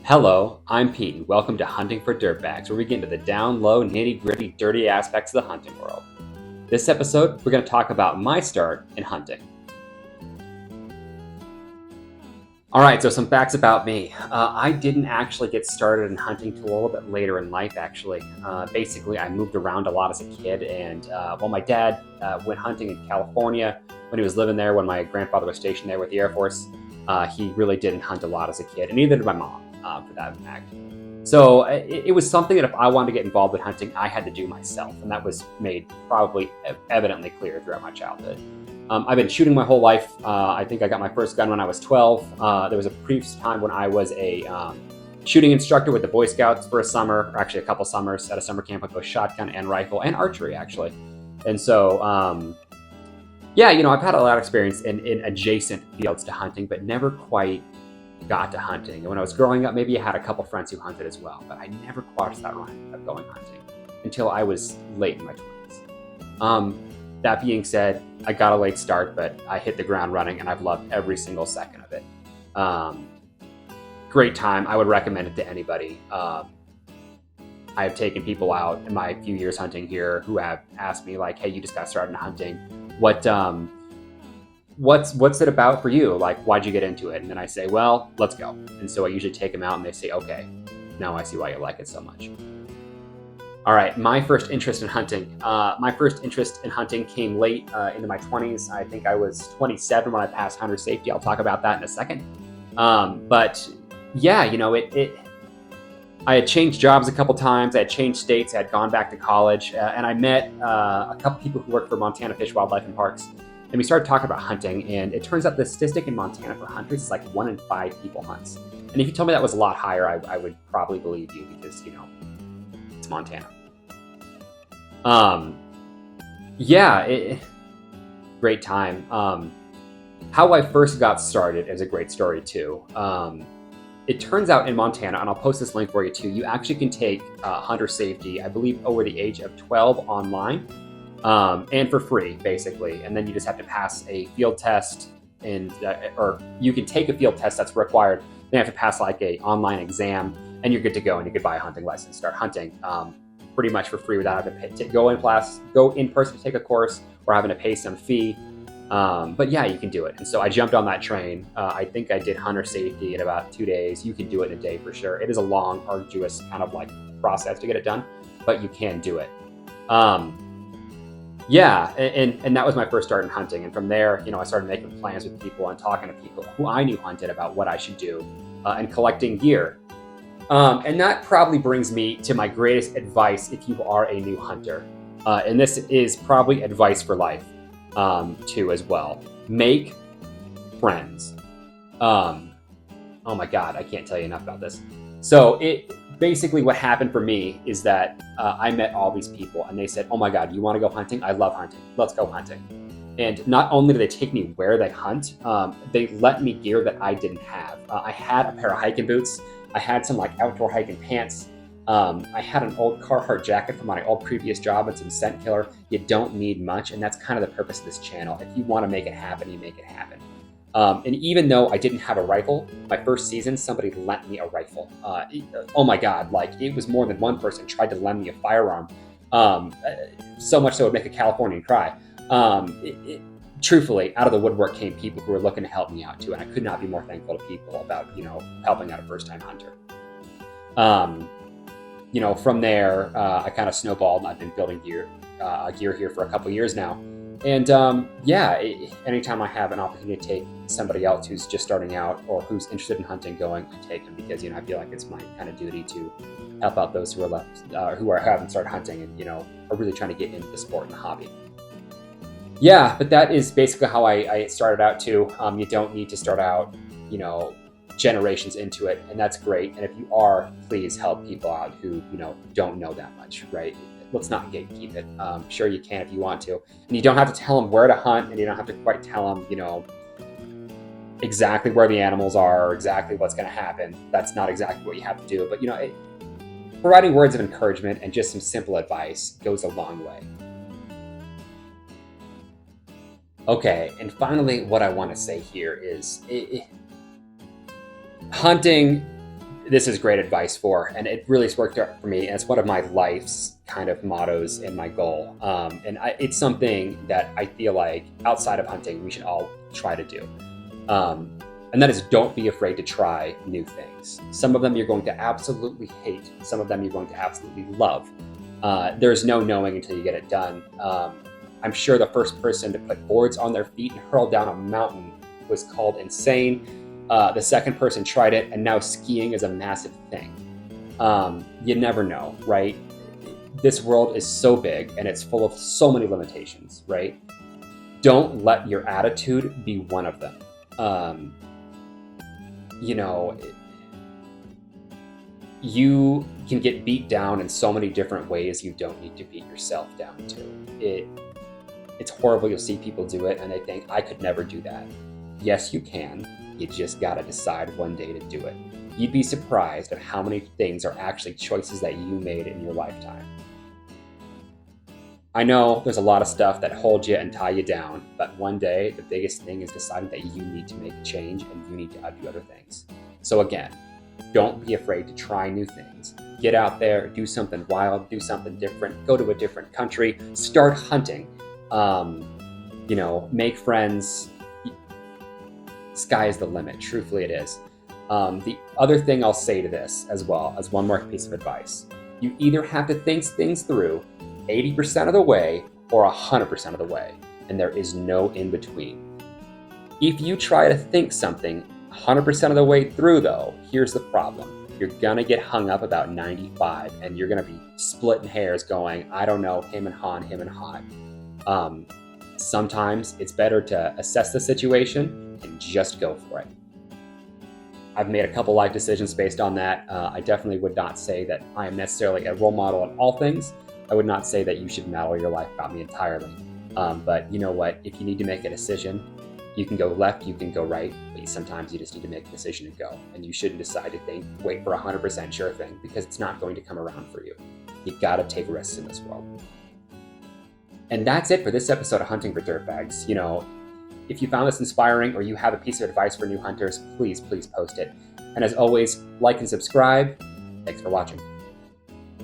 Hello, I'm Pete, and welcome to Hunting for DirtBags, where we get into the down low, nitty gritty, dirty aspects of the hunting world. This episode, we're going to talk about my start in hunting. Alright, so some facts about me. I didn't actually get started in hunting till a little bit later in life, actually. Basically, I moved around a lot as a kid, and my dad went hunting in California when he was living there, when my grandfather was stationed there with the Air Force. He really didn't hunt a lot as a kid, and neither did my mom. For that fact. So it was something that if I wanted to get involved with hunting, I had to do myself, and that was made probably evidently clear throughout my childhood. I've been shooting my whole life. I think I got my first gun when I was 12. There was a previous time when I was a shooting instructor with the Boy Scouts for a summer, or actually a couple summers at a summer camp with both shotgun and rifle and archery, actually. And so, I've had a lot of experience in adjacent fields to hunting, but never quite got to hunting. And when I was growing up, maybe I had a couple friends who hunted as well, but I never crossed that line of going hunting until I was late in my 20s. That being said, I got a late start, but I hit the ground running, and I've loved every single second of it. Great time. I would recommend it to anybody. I have taken people out in my few years hunting here who have asked me, like, hey, you just got started in hunting. What's it about for you? Like, why'd you get into it? And then I say, well, let's go. And so I usually take them out and they say, okay, now I see why you like it so much. All right, my first interest in hunting. My first interest in hunting came late into my 20s. I think I was 27 when I passed hunter safety. I'll talk about that in a second. I had changed jobs a couple times. I had changed states. I had gone back to college, and I met a couple people who work for Montana Fish, Wildlife, and Parks. And we started talking about hunting, and it turns out the statistic in Montana for hunters is like 1 in 5 people hunts. And if you told me that was a lot higher, I would probably believe you because, it's Montana. Great time. How I first got started is a great story too. It turns out in Montana, and I'll post this link for you too, you actually can take hunter safety, I believe over the age of 12 online. And for free, basically. And then you just have to pass a field test, or you can take a field test that's required. Then you have to pass like a online exam, and you're good to go. And you could buy a hunting license, start hunting pretty much for free without having to go in person to take a course, or having to pay some fee. But yeah, you can do it. And so I jumped on that train. I think I did hunter safety in about 2 days. You can do it in a day for sure. It is a long, arduous kind of like process to get it done, but you can do it. And that was my first start in hunting. And from there, I started making plans with people and talking to people who I knew hunted about what I should do and collecting gear. And that probably brings me to my greatest advice if you are a new hunter. And this is probably advice for life too as well. Make friends. Oh my God, I can't tell you enough about this. So basically what happened for me is that I met all these people and they said, oh my God, you want to go hunting? I love hunting. Let's go hunting. And not only did they take me where they hunt, they let me gear that I didn't have. I had a pair of hiking boots. I had some like outdoor hiking pants. I had an old Carhartt jacket from my old previous job and some scent killer. You don't need much. And that's kind of the purpose of this channel. If you want to make it happen, you make it happen. And even though I didn't have a rifle, my first season, somebody lent me a rifle. Oh my God, like it was more than one person tried to lend me a firearm. So much so it would make a Californian cry. Truthfully, out of the woodwork came people who were looking to help me out too. And I could not be more thankful to people about, helping out a first-time hunter. From there, I kind of snowballed and I've been building gear here for a couple years now. And anytime I have an opportunity to take somebody else who's just starting out or who's interested in hunting going, I take them because, I feel like it's my kind of duty to help out those who are left, who haven't started hunting and, are really trying to get into the sport and the hobby. Yeah, but that is basically how I started out too. You don't need to start out, generations into it, and that's great. And if you are, please help people out who, don't know that much, right? Let's not gatekeep it. Sure, you can if you want to. And you don't have to tell them where to hunt, and you don't have to quite tell them, exactly where the animals are or exactly what's going to happen. That's not exactly what you have to do. But, providing words of encouragement and just some simple advice goes a long way. Okay, and finally, what I want to say here is hunting, this is great advice for, and it really has worked out for me. And it's one of my life's kind of mottos and my goal. It's something that I feel like outside of hunting, we should all try to do. And that is, don't be afraid to try new things. Some of them you're going to absolutely hate. Some of them you're going to absolutely love. There's no knowing until you get it done. I'm sure the first person to put boards on their feet and hurl down a mountain was called insane. The second person tried it, and now skiing is a massive thing. You never know, right? This world is so big, and it's full of so many limitations, right? Don't let your attitude be one of them. You can get beat down in so many different ways. You don't need to beat yourself down too. It's horrible. You'll see people do it and they think, I could never do that. Yes, you can. You just gotta decide one day to do it. You'd be surprised at how many things are actually choices that you made in your lifetime. I know there's a lot of stuff that holds you and tie you down, but one day the biggest thing is deciding that you need to make a change and you need to do other things. So again, don't be afraid to try new things. Get out there, do something wild, do something different, go to a different country, start hunting, make friends. Sky is the limit. Truthfully, it is. The other thing I'll say to this as well, as one more piece of advice, you either have to think things through 80% of the way or 100% of the way, and there is no in between. If you try to think something 100% of the way through, though, here's the problem. You're gonna get hung up about 95, and you're gonna be splitting hairs going, I don't know, him and Han. Sometimes it's better to assess the situation and just go for it. I've made a couple life decisions based on that. I definitely would not say that I am necessarily a role model in all things. I would not say that you should model your life about me entirely. But you know what? If you need to make a decision, you can go left, you can go right, but sometimes you just need to make a decision and go. And you shouldn't decide to wait for 100% sure thing, because it's not going to come around for you. You gotta take risks in this world. And that's it for this episode of Hunting for Dirtbags. If you found this inspiring or you have a piece of advice for new hunters, please post it. And as always, like and subscribe. Thanks for watching.